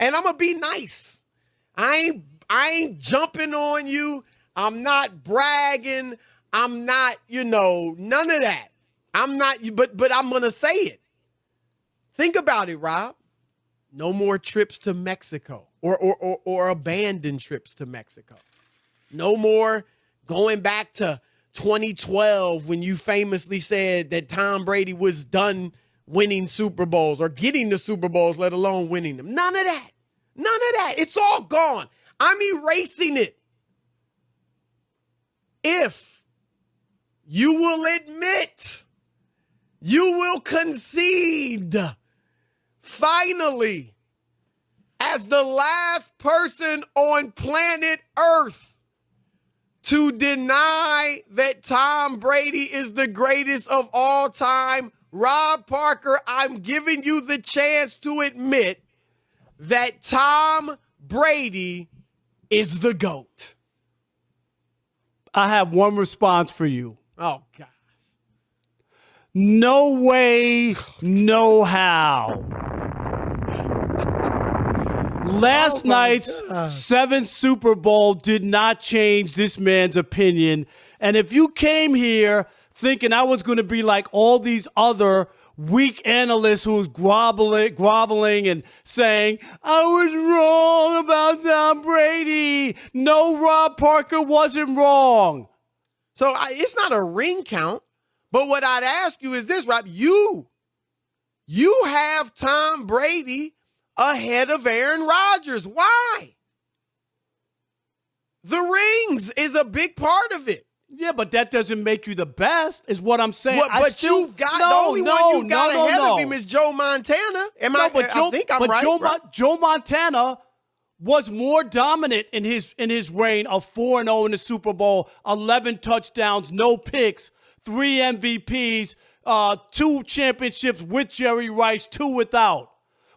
And I'm going to be nice. I ain't jumping on you. I'm not bragging. I'm not, none of that. I'm not, but I'm going to say it. Think about it, Rob. No more trips to Mexico or abandoned trips to Mexico. No more going back to 2012 when you famously said that Tom Brady was done winning Super Bowls or getting the Super Bowls, let alone winning them. None of that. None of that. It's all gone. I'm erasing it. If you will admit, you will concede, finally, as the last person on planet Earth to deny that Tom Brady is the greatest of all time, Rob Parker, I'm giving you the chance to admit that Tom Brady is the GOAT. I have one response for you. Oh, gosh. No way, no how. Last night's seventh Super Bowl did not change this man's opinion. And if you came here thinking I was going to be like all these other weak analysts who's groveling and saying, I was wrong about Tom Brady. No, Rob Parker wasn't wrong. So it's not a ring count, but what I'd ask you is this, Rob. You have Tom Brady ahead of Aaron Rodgers. Why? The rings is a big part of it. Yeah, but that doesn't make you the best, is what I'm saying. You've got the only one you've got ahead of him is Joe Montana. I think I'm right. Joe Montana was more dominant in his reign of 4-0 in the Super Bowl, 11 touchdowns, no picks, 3 MVPs, 2 championships with Jerry Rice, 2 without.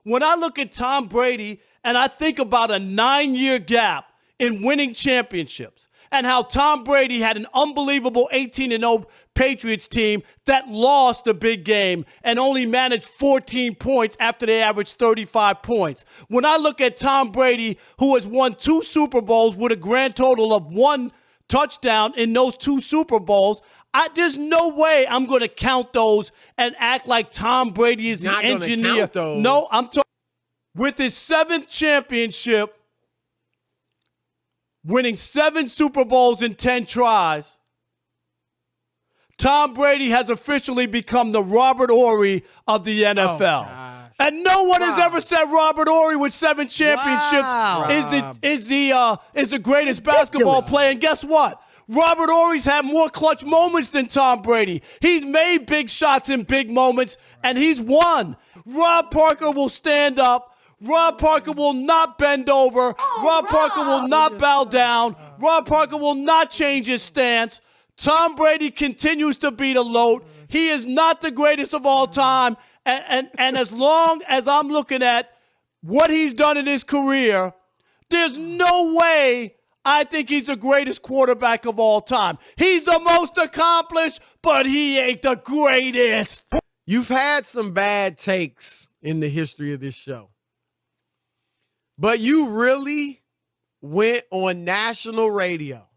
When I look at Tom Brady and I think about a 9-year gap in winning championships, and how Tom Brady had an unbelievable 18-0 Patriots team that lost the big game and only managed 14 points after they averaged 35 points. When I look at Tom Brady, who has won 2 Super Bowls with a grand total of 1 touchdown in those 2 Super Bowls, there's no way I'm going to count those and act like Tom Brady is the engineer. No, I'm talking with his 7th championship, winning 7 Super Bowls in 10 tries, Tom Brady has officially become the Robert Horry of the NFL. And no one has ever said Robert Horry with 7 championships is the greatest basketball player. And guess what? Robert Horry's had more clutch moments than Tom Brady. He's made big shots in big moments, and he's won. Rob Parker will stand up. Rob Parker will not bend over. Rob Parker will not bow down. Rob Parker will not change his stance. Tom Brady continues to be the GOAT. He is not the greatest of all time. And as long as I'm looking at what he's done in his career, there's no way I think he's the greatest quarterback of all time. He's the most accomplished, but he ain't the greatest. You've had some bad takes in the history of this show. But you really went on national radio,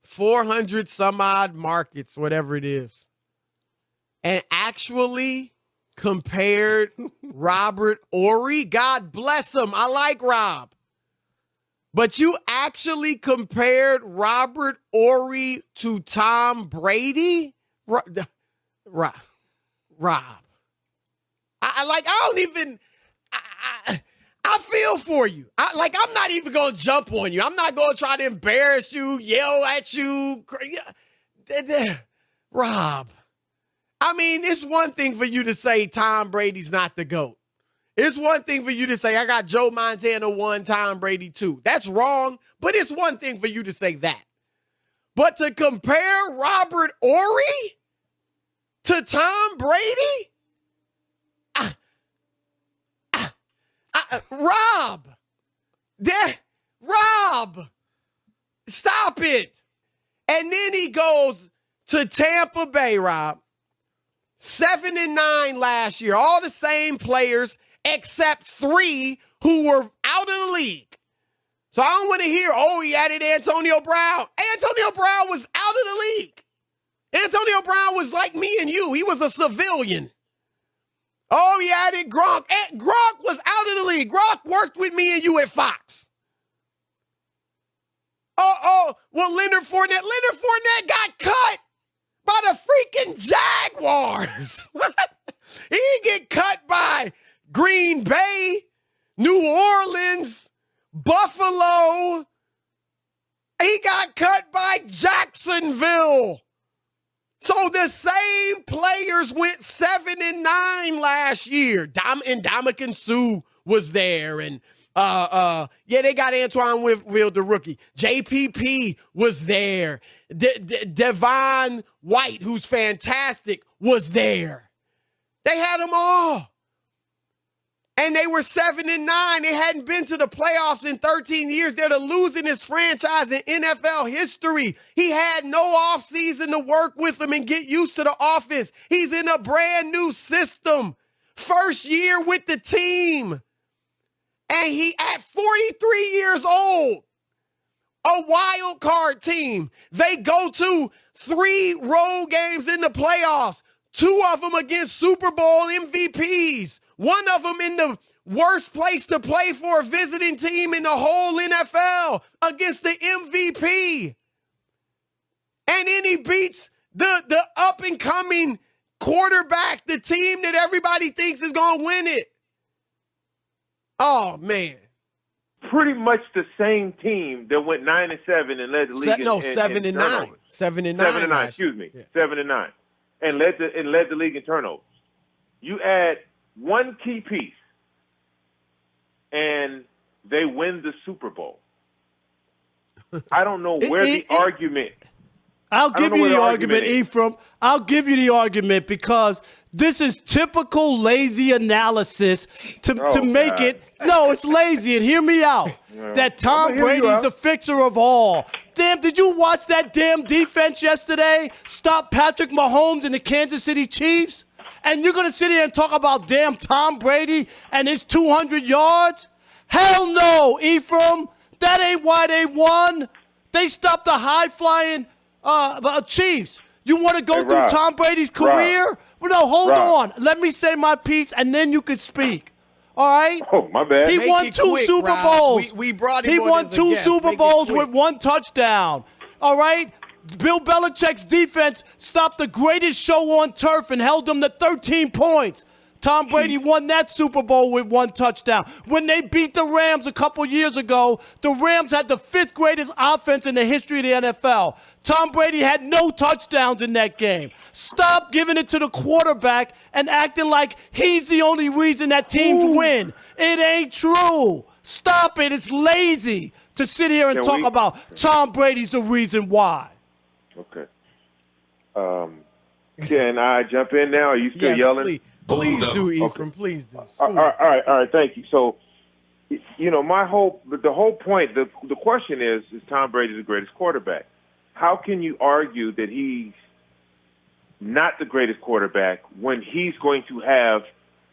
400 some odd markets, whatever it is, and actually compared Robert Horry. God bless him. I like Rob. But you actually compared Robert Horry to Tom Brady? Rob. I feel for you. I'm not even going to jump on you. I'm not going to try to embarrass you, yell at you. Rob, I mean, it's one thing for you to say Tom Brady's not the GOAT. It's one thing for you to say I got Joe Montana 1, Tom Brady 2. That's wrong, but it's one thing for you to say that. But to compare Robert Horry to Tom Brady? Rob, stop it. And then he goes to Tampa Bay, Rob. 7-9 last year. All the same players except 3 who were out of the league. So I don't want to hear, oh, he added Antonio Brown. Antonio Brown was out of the league. Antonio Brown was like me and you. He was a civilian. Oh, he added Gronk. Gronk was out of the league. Gronk worked with me and you at Fox. Well, Leonard Fournette got cut by the freaking Jaguars. He didn't get cut by Green Bay, New Orleans, Buffalo. He got cut by Jacksonville. So the same players went 7-9 last year. Ndamukong Suh was there, and they got Antoine Winfield, the rookie. JPP was there. Devon White, who's fantastic, was there. They had them all. And they were 7-9. They hadn't been to the playoffs in 13 years. They're the losingest franchise in NFL history. He had no offseason to work with them and get used to the offense. He's in a brand new system. First year with the team. And he, at 43 years old, a wild card team. They go to 3 road games in the playoffs. 2 of them against Super Bowl MVPs. One of them in the worst place to play for a visiting team in the whole NFL against the MVP. And then he beats the up-and-coming quarterback, the team that everybody thinks is going to win it. Oh, man. Pretty much the same team that went 9-7 and led the league. 7-9. 7-9. 7-9. Excuse me. Yeah. 7-9, and led the league in turnovers. You add one key piece, and they win the Super Bowl. I don't know where the argument. I'll give you the argument, Ephraim. I'll give you the argument because this is typical lazy analysis to make it. No, it's lazy, and hear me out. That Tom Brady's the fixer of all. Damn, did you watch that damn defense yesterday? Stop Patrick Mahomes and the Kansas City Chiefs? And you're going to sit here and talk about damn Tom Brady and his 200 yards? Hell no, Ephraim. That ain't why they won. They stopped the high-flying Chiefs. You want to go through Tom Brady's career? Well, no, hold on. Let me say my piece, and then you could speak. All right? Oh, my bad. He won 2 Super Bowls. We brought him He won 2 Super Bowls with 1 touchdown. All right? Bill Belichick's defense stopped the greatest show on turf and held them to 13 points. Tom Brady won that Super Bowl with 1 touchdown. When they beat the Rams a couple years ago, the Rams had the 5th greatest offense in the history of the NFL. Tom Brady had no touchdowns in that game. Stop giving it to the quarterback and acting like he's the only reason that teams win. It ain't true. Stop it. It's lazy to sit here and talk about Tom Brady's the reason why. Okay. Can I jump in now? Are you still yelling? Please do, Ephraim. Okay. Please do. All right. Thank you. So, the whole point, the question is Tom Brady the greatest quarterback? How can you argue that he's not the greatest quarterback when he's going to have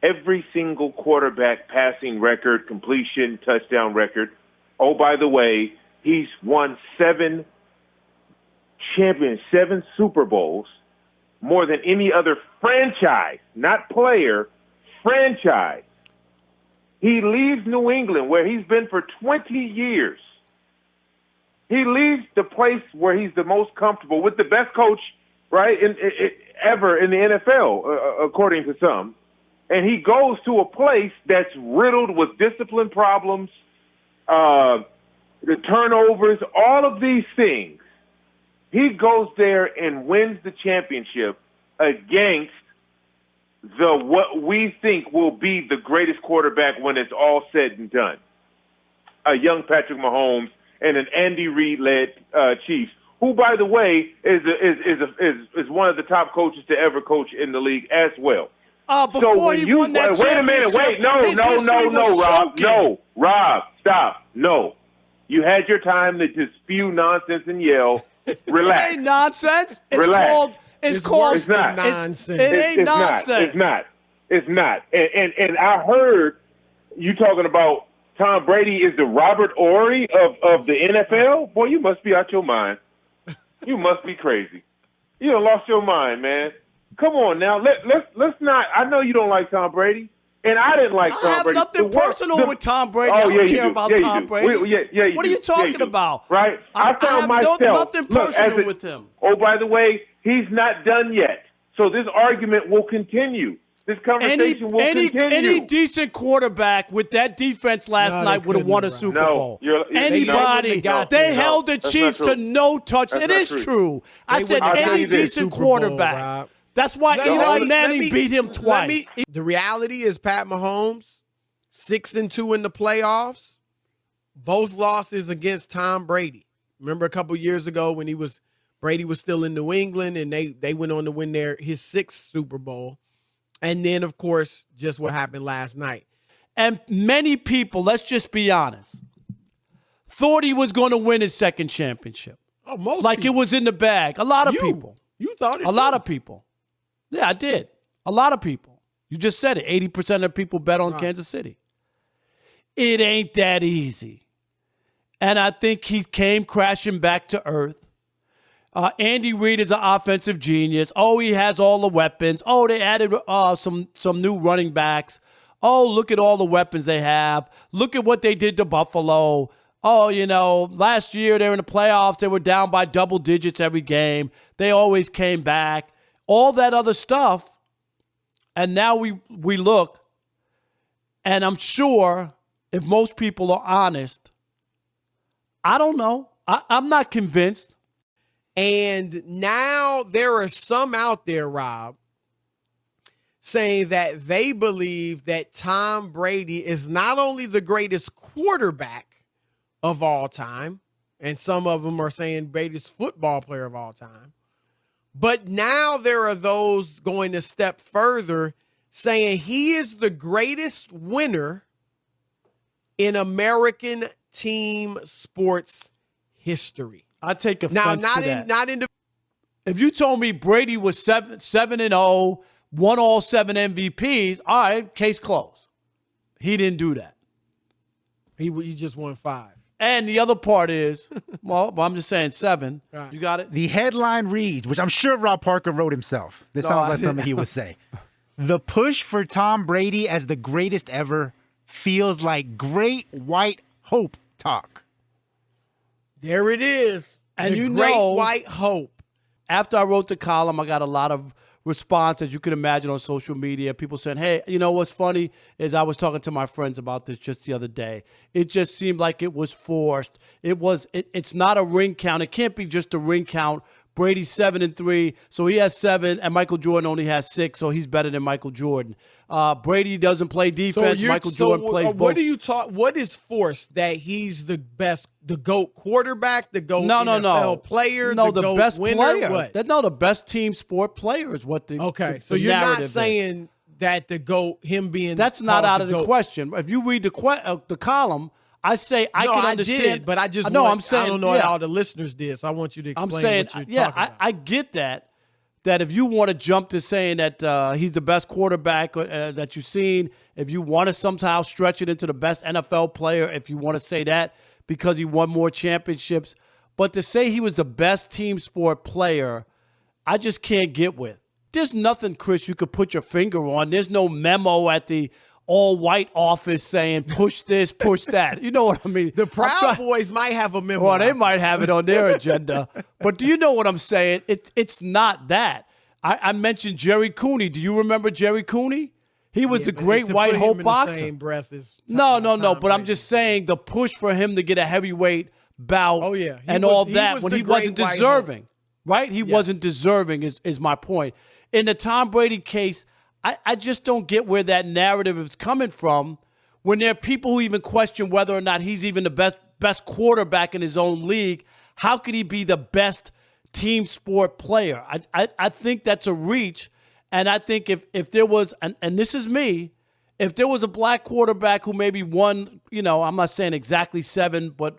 every single quarterback passing record, completion, touchdown record? Oh, by the way, he's won 7 Super Bowls, more than any other franchise, not player, franchise. He leaves New England, where he's been for 20 years. He leaves the place where he's the most comfortable with the best coach, right, ever in the NFL, according to some. And he goes to a place that's riddled with discipline problems, the turnovers, all of these things. He goes there and wins the championship against what we think will be the greatest quarterback when it's all said and done. A young Patrick Mahomes and an Andy Reid-led Chiefs, who, by the way, is one of the top coaches to ever coach in the league as well. Before he won that championship, wait a minute, no, Rob. No, Rob, stop. No. You had your time to just spew nonsense and yell. Relax. It ain't nonsense. Relax. It's not nonsense. It ain't nonsense. It's not. And I heard you talking about Tom Brady is the Robert Orry of the NFL? Boy, you must be out your mind. You must be crazy. You done lost your mind, man. Come on now. Let's not. I know you don't like Tom Brady, and I didn't like Tom Brady. I have nothing personal with Tom Brady. I don't care about Tom Brady. What are you talking about? Right? I found myself nothing personal with him. Oh, by the way, he's not done yet. So this argument will continue. This conversation will continue. Any decent quarterback with that defense last night would have won a Super Bowl. Anybody. They held the Chiefs to no touch. It is true. I said any decent quarterback. That's why Eli Manning beat him twice. The reality is Pat Mahomes, 6-2 in the playoffs, both losses against Tom Brady. Remember a couple years ago when Brady was still in New England and they went on to win his 6th Super Bowl. And then, of course, just what happened last night. And many people, let's just be honest, thought he was going to win his second championship. Oh, most like people. It was in the bag. A lot of people. You thought it A lot of people. Yeah, I did. A lot of people. You just said it. 80% of people bet on Kansas City. It ain't that easy. And I think he came crashing back to earth. Andy Reid is an offensive genius. Oh, he has all the weapons. Oh, they added some new running backs. Oh, look at all the weapons they have. Look at what they did to Buffalo. Oh, last year they were in the playoffs. They were down by double digits every game. They always came back. All that other stuff. And now we look, and I'm sure if most people are honest, I don't know. I'm not convinced. And now there are some out there, Rob, saying that they believe that Tom Brady is not only the greatest quarterback of all time, and some of them are saying greatest football player of all time, but now there are those going a step further saying he is the greatest winner in American team sports history. I take offense to that. Not in the. If you told me Brady was 7-0, won all 7 MVPs, all right, case closed. He didn't do that. He just won 5. And the other part is, well, I'm just saying 7. Right. You got it? The headline reads, which I'm sure Rob Parker wrote himself. This sounds like something he would say. The push for Tom Brady as the greatest ever feels like great white hope talk. There it is. And the great white hope. After I wrote the column, I got a lot of response, as you can imagine, on social media. People saying, hey, you know what's funny is I was talking to my friends about this just the other day. It just seemed like it was forced. It's not a ring count. It can't be just a ring count. Brady's 7-3, so he has 7, and Michael Jordan only has 6, so he's better than Michael Jordan. Brady doesn't play defense. Michael Jordan plays both. What do you talk? What is forced? That he's the best, the GOAT quarterback, the GOAT NFL player, the GOAT best winner? Player. What? The best team sport player is what the okay. The, so the you're not is. saying that the GOAT, him being that's not out of the GOAT. question. If you read the column, I say I can understand. I did, but I just I'm saying I don't know how the listeners did, so I want you to explain what you're talking about. I get that if you want to jump to saying that he's the best quarterback that you've seen, if you want to somehow stretch it into the best NFL player, if you want to say that because he won more championships, but to say he was the best team sport player, I just can't get with. There's nothing, Chris, you could put your finger on. There's no memo at the all-white office saying push this, push that. You know what I mean? The Proud Boys might have a memo. Well, they might have it on their agenda. But do you know what I'm saying? It's not that. I mentioned Jerry Cooney. Do you remember Jerry Cooney? He was the great white hope boxer. Same breath as no. But I'm just saying the push for him to get a heavyweight bout and all that when he wasn't deserving. Right? He wasn't deserving is my point. In the Tom Brady case, I just don't get where that narrative is coming from when there are people who even question whether or not he's even the best quarterback in his own league. How could he be the best team sport player? I think that's a reach. And I think if there was, and this is me, if there was a black quarterback who maybe won, I'm not saying exactly 7, but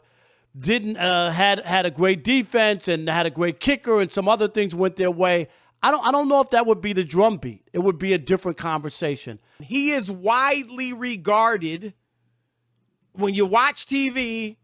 didn't had a great defense and had a great kicker and some other things went their way, I don't know if that would be the drumbeat. It would be a different conversation. He is widely regarded when you watch TV,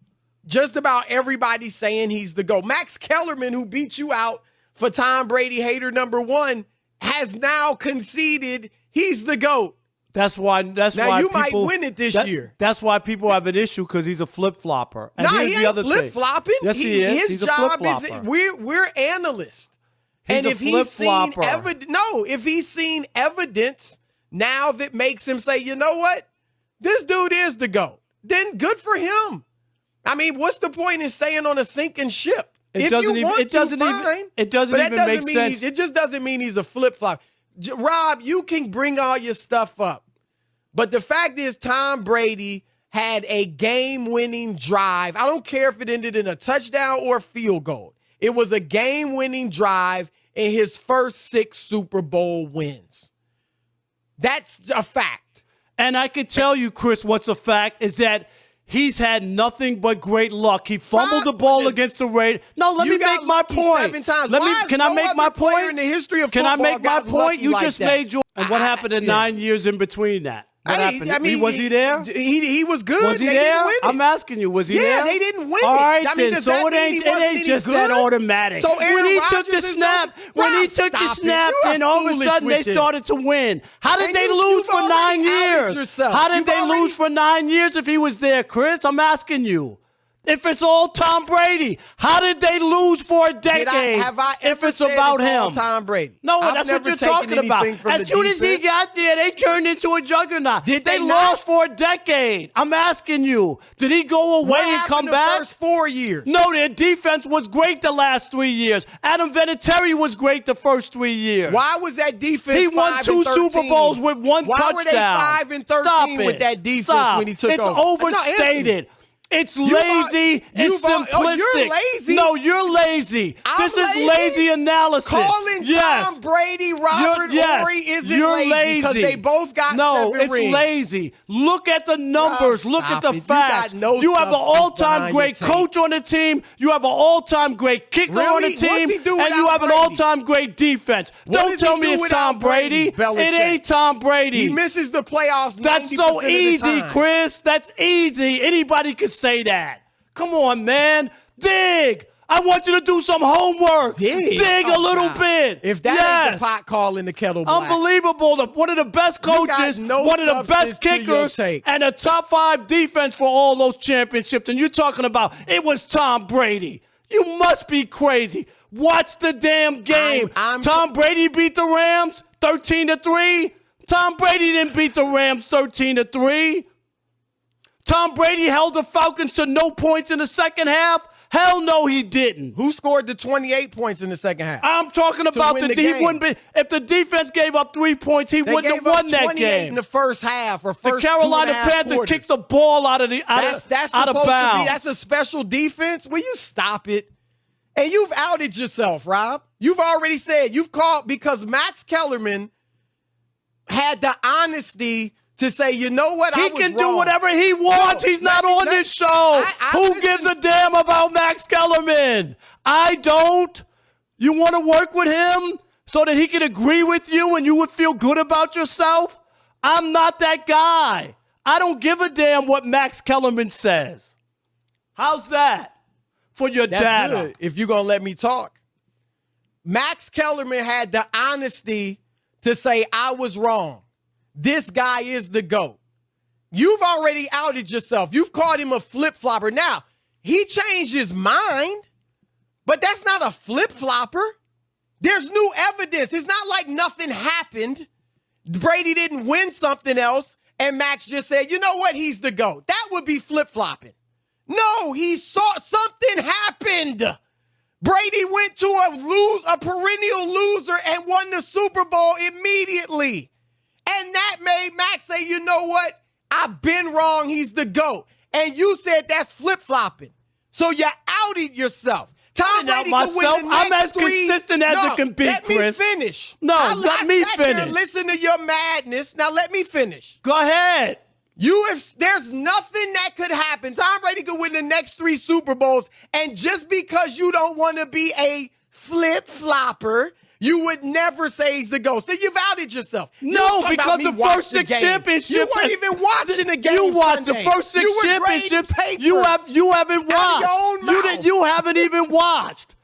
just about everybody saying he's the GOAT. Max Kellerman, who beat you out for Tom Brady hater number 1, has now conceded he's the GOAT. That's why you might people, win it this year. That's why people have an issue because he's a flip-flopper. And No, here's he the ain't other flip-flopping. Yes, he is. His He's a job is flip-flopper. we're analysts. He's and a if he's seen flip-flopper. if he's seen evidence now that makes him say, you know what, this dude is the GOAT, then good for him. I mean, what's the point in staying on a sinking ship? It doesn't even make sense. It just doesn't mean he's a flip-flop. Rob, you can bring all your stuff up. But the fact is, Tom Brady had a game-winning drive. I don't care if it ended in a touchdown or a field goal. It was a game-winning drive in his first 6 Super Bowl wins. That's a fact. And I can tell you, Chris, what's a fact is that he's had nothing but great luck. He fumbled the ball against the Raiders. No, let me make my point. 7 times. Can I make my point? In the history of Can I football make my point? You just made your. And what happened in yeah. 9 years in between that? What happened? I mean, was he there? He was good. Was he they there? Didn't win it. I'm asking you, was he there? Yeah, they didn't win All right, it. I mean, then. So it ain't just that automatic. So Aaron when he Rodgers took the snap, then all of a sudden they started to win. How did they lose for 9 years? How did they lose for 9 years if he was there, Chris? I'm asking you. If it's all Tom Brady, how did they lose for a decade? If it's about him, Tom Brady. No, that's what you're talking about. As soon as he got there, they turned into a juggernaut. They lost for a decade. I'm asking you, did he go away and come back? The first 4 years. No, their defense was great the last 3 years. Adam Vinatieri was great the first 3 years. Why was that defense? He won 2 Super Bowls with 1 touchdown. Why were they 5-13 with that defense when he took over? It's overstated. It's lazy. It's simplistic. Oh, you're lazy. No, you're lazy. This is lazy analysis. Calling Tom Brady Robert Orry isn't lazy because they both got 7 rings. It's lazy. Look at the numbers. Look at the facts. You have an all-time great coach on the team. You have an all-time great kicker on the team. And you have an all-time great defense. Don't tell me it's Tom Brady. It ain't Tom Brady. He misses the playoffs 90% That's so easy, of the time. Chris. That's easy. Anybody can say that. Come on, man. Dig. I want you to do some homework. Dig a little bit. If that ain't the pot calling the kettle black. Unbelievable. One of the best coaches, one of the best kickers, and a top 5 defense for all those championships. And you're talking about it was Tom Brady. You must be crazy. Watch the damn game. Tom Brady beat the Rams 13-3. Tom Brady didn't beat the Rams 13-3. Tom Brady held the Falcons to no points in the second half? Hell no, he didn't. Who scored the 28 points in the second half? I'm talking about if the defense gave up 3 points, he wouldn't have won that 28 in the first half or first The Carolina Panthers kicked the ball out of bounds. That's a special defense. Will you stop it? And you've outed yourself, Rob. You've already said you've called because Max Kellerman had the honesty to say, you know what, he can do whatever he wants. He's not on this show. Who gives a damn about Max Kellerman? I don't. You want to work with him so that he can agree with you and you would feel good about yourself? I'm not that guy. I don't give a damn what Max Kellerman says. How's that for your data? Good, if you're going to let me talk. Max Kellerman had the honesty to say, I was wrong. This guy is the GOAT. You've already outed yourself. You've called him a flip-flopper. Now, he changed his mind, but that's not a flip-flopper. There's new evidence. It's not like nothing happened. Brady didn't win something else, and Max just said, you know what, he's the GOAT. That would be flip-flopping. No, he saw something happened. Brady went to a perennial loser and won the Super Bowl immediately. And that made Max say, you know what? I've been wrong. He's the GOAT. And you said that's flip-flopping. So you outed yourself. Tom Brady could win the next I'm as consistent as it can be, Chris. Let me finish. Let me finish. Listen to your madness. Now let me finish. Go ahead. There's nothing that could happen. Tom Brady could win the next 3 Super Bowls. And just because you don't want to be a flip-flopper You would never say he's the GOAT. So you've outed yourself. No, because the first 6 championships. You weren't even watching the game. You watched Sunday. the first 6 championships. You haven't watched. You haven't even watched.